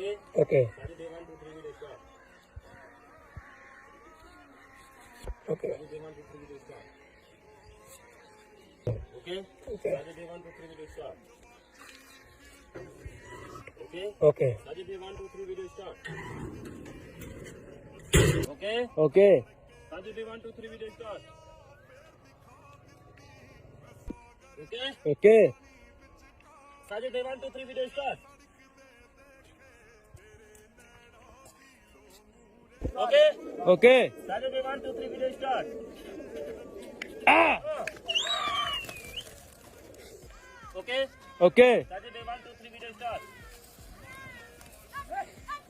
Okay. Sajid Day 1, 2, 3 video start. Okay. Sajid Day 1, 2, 3 video start. Okay? Okay. Sajid Day 1, 2, 3 video start. Okay? Okay. Sajid Day 1, 2, 3 video start. Okay? Okay. Sajid Day 1, 2, 3 video start. Okay? Okay. Sajid Day 1, 2, 3 video start. Okay? Okay. Sajid Day 1, 2, 3 video start. Ah. Okay? Okay. Sajid Day 1, 2, 3 video start.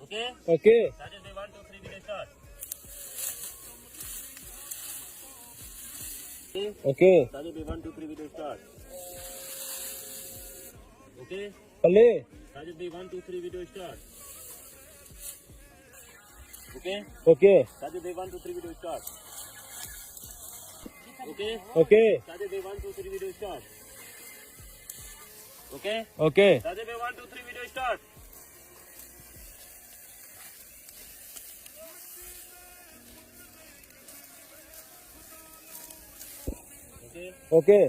Okay? Okay. Sajid Day 1, 2, 3 video start. Okay. Sajid Day 1, 2, 3 video start. Okay? Play. Sajid Day 1, 2, 3 video start. Okay? Okay. Sajid Day 1, 2, 3 video start. Okay? Okay. Sajid Day 1, 2, 3 video start. Okay? Okay. Sajid Day 1, 2, 3 video start. Okay? Okay.